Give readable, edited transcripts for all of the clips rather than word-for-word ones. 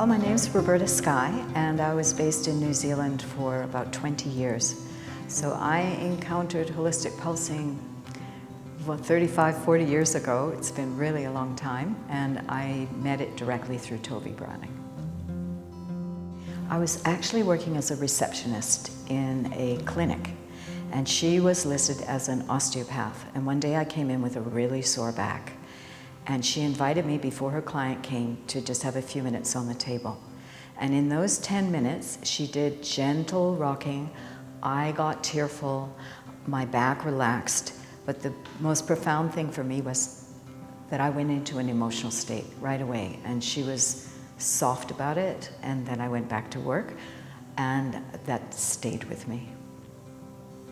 Well, my name's Roberta Skye, and I was based in New Zealand for about 20 years. So I encountered holistic pulsing 35, 40 years ago. It's been really a long time, and I met it directly through Tovi Browning. I was actually working as a receptionist in a clinic, and she was listed as an osteopath. And one day I came in with a really sore back, and she invited me before her client came to just have a few minutes on the table. And in those 10 minutes, she did gentle rocking. I got tearful, my back relaxed, but the most profound thing for me was that I went into an emotional state right away, and she was soft about it, and then I went back to work, and that stayed with me.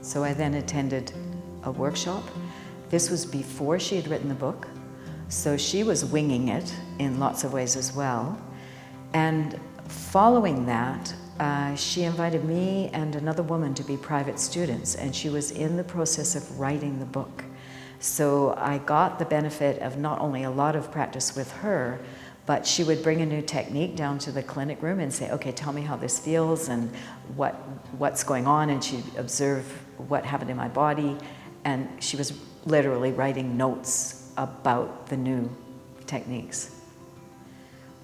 So I then attended a workshop. This was before she had written the book, so she was winging it in lots of ways as well. And following that, she invited me and another woman to be private students, and she was in the process of writing the book. So I got the benefit of not only a lot of practice with her, but she would bring a new technique down to the clinic room and say, okay, tell me how this feels and what's going on, and she'd observe what happened in my body, and she was literally writing notes about the new techniques.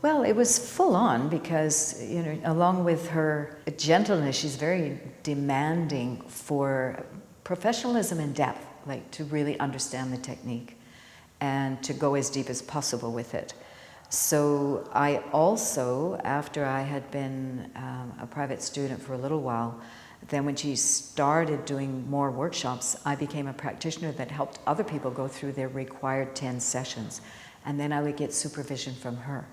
Well, it was full on because, you know, along with her gentleness, she's very demanding for professionalism and depth, like to really understand the technique and to go as deep as possible with it. So I also, after I had been a private student for a little while, then when she started doing more workshops, I became a practitioner that helped other people go through their required 10 sessions. And then I would get supervision from her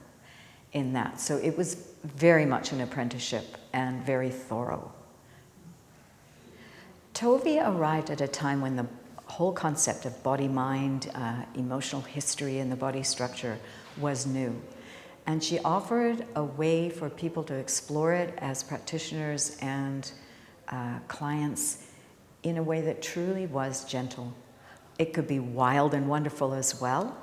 in that. So it was very much an apprenticeship and very thorough. Tovi arrived at a time when the whole concept of body-mind, emotional history and the body structure was new. And she offered a way for people to explore it as practitioners and clients in a way that truly was gentle. It could be wild and wonderful as well,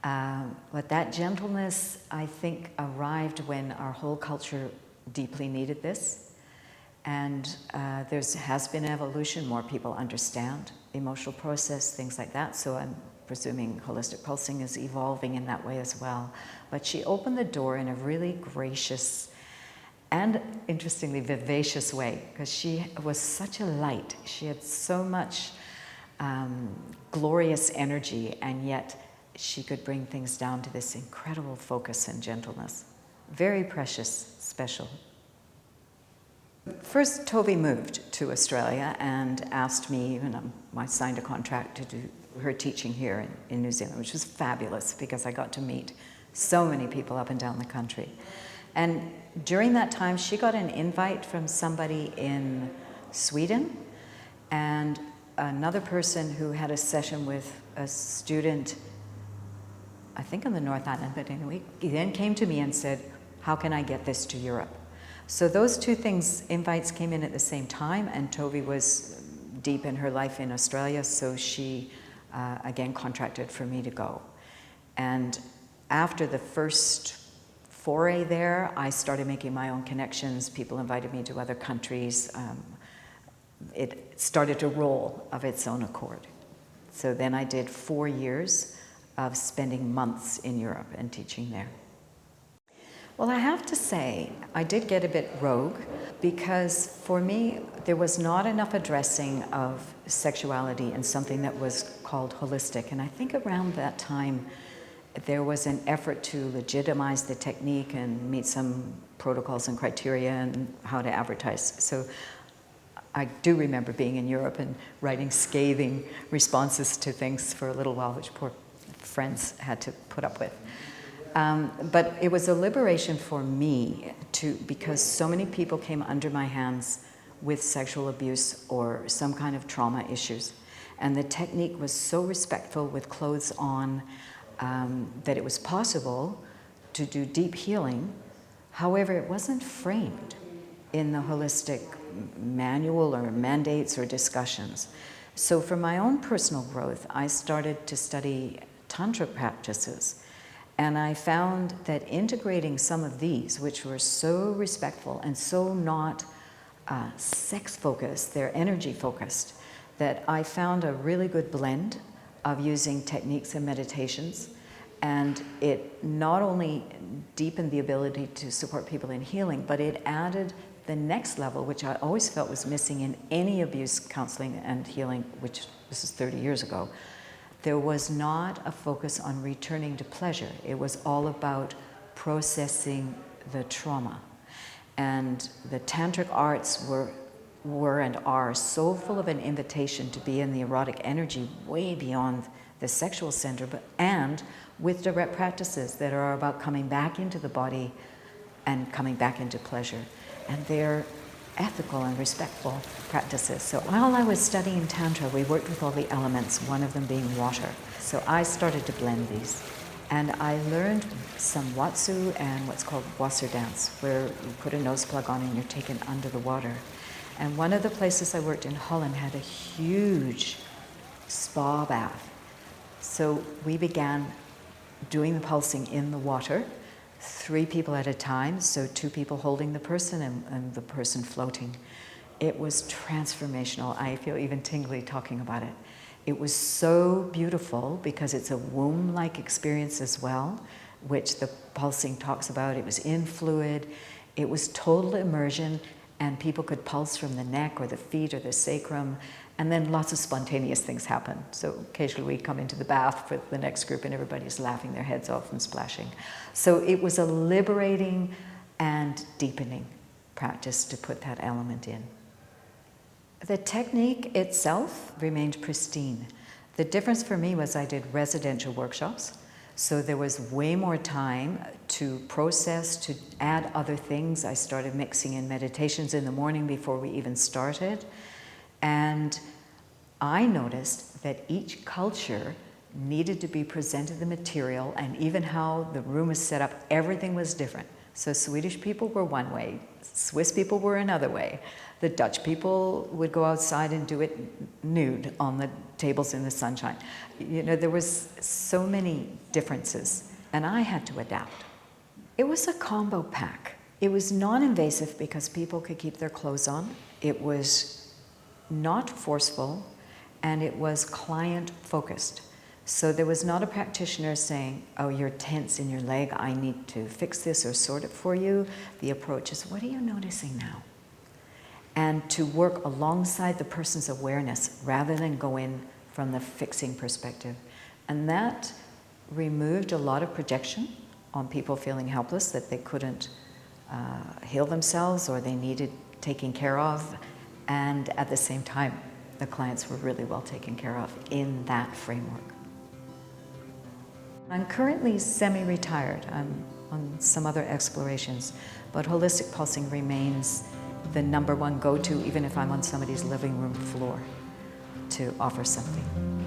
but that gentleness, I think, arrived when our whole culture deeply needed this. And there has been evolution, more people understand the emotional process, things like that, so I'm presuming holistic pulsing is evolving in that way as well. But she opened the door in a really gracious and, interestingly, vivacious way, because she was such a light. She had so much glorious energy, and yet she could bring things down to this incredible focus and gentleness. Very precious, special. First, Tovi moved to Australia and asked me, and I signed a contract to do her teaching here in New Zealand, which was fabulous because I got to meet so many people up and down the country. And during that time, she got an invite from somebody in Sweden and another person who had a session with a student, I think on the North Island, but anyway, he then came to me and said, how can I get this to Europe? So those two things, invites came in at the same time, and Tovi was deep in her life in Australia, so she again contracted for me to go. And after the first foray there, I started making my own connections. People invited me to other countries. It started to roll of its own accord. So then I did 4 years of spending months in Europe and teaching there. Well, I have to say, I did get a bit rogue because for me, there was not enough addressing of sexuality in something that was called holistic. And I think around that time, there was an effort to legitimize the technique and meet some protocols and criteria and how to advertise. So I do remember being in Europe and writing scathing responses to things for a little while, which poor friends had to put up with. But it was a liberation for me because so many people came under my hands with sexual abuse or some kind of trauma issues. And the technique was so respectful with clothes on, that it was possible to do deep healing. However, it wasn't framed in the holistic manual or mandates or discussions. So for my own personal growth, I started to study tantra practices And I found that integrating some of these, which were so respectful and so not sex-focused, they're energy-focused, that I found a really good blend of using techniques and meditations. And it not only deepened the ability to support people in healing, but it added the next level, which I always felt was missing in any abuse counseling and healing, which this is 30 years ago. There was not a focus on returning to pleasure. It was all about processing the trauma. And the tantric arts were and are so full of an invitation to be in the erotic energy way beyond the sexual center, and with direct practices that are about coming back into the body and coming back into pleasure. And they're ethical and respectful practices. So while I was studying Tantra, we worked with all the elements, one of them being water. So I started to blend these. And I learned some Watsu and what's called Wasser dance, where you put a nose plug on and you're taken under the water. And one of the places I worked in Holland had a huge spa bath. So we began doing the pulsing in the water, 3 people at a time, so 2 people holding the person and the person floating. It was transformational. I feel even tingly talking about it. It was so beautiful because it's a womb-like experience as well, which the pulsing talks about. It was in fluid. It was total immersion, and people could pulse from the neck or the feet or the sacrum, and then lots of spontaneous things happen. So occasionally we come into the bath for the next group and everybody's laughing their heads off and splashing. So it was a liberating and deepening practice to put that element in. The technique itself remained pristine. The difference for me was I did residential workshops, so there was way more time to process, to add other things. I started mixing in meditations in the morning before we even started. And I noticed that each culture needed to be presented the material, and even how the room was set up, everything was different. So Swedish people were one way, Swiss people were another way. The Dutch people would go outside and do it nude on the tables in the sunshine. You know, there was so many differences, and I had to adapt. It was a combo pack. It was non-invasive because people could keep their clothes on. It was not forceful, and it was client-focused. So there was not a practitioner saying, oh, you're tense in your leg, I need to fix this or sort it for you. The approach is, what are you noticing now? And to work alongside the person's awareness rather than go in from the fixing perspective. And that removed a lot of projection on people feeling helpless, that they couldn't heal themselves or they needed taking care of. And at the same time, the clients were really well taken care of in that framework. I'm currently semi-retired. I'm on some other explorations, but holistic pulsing remains the #1 go-to, even if I'm on somebody's living room floor, to offer something.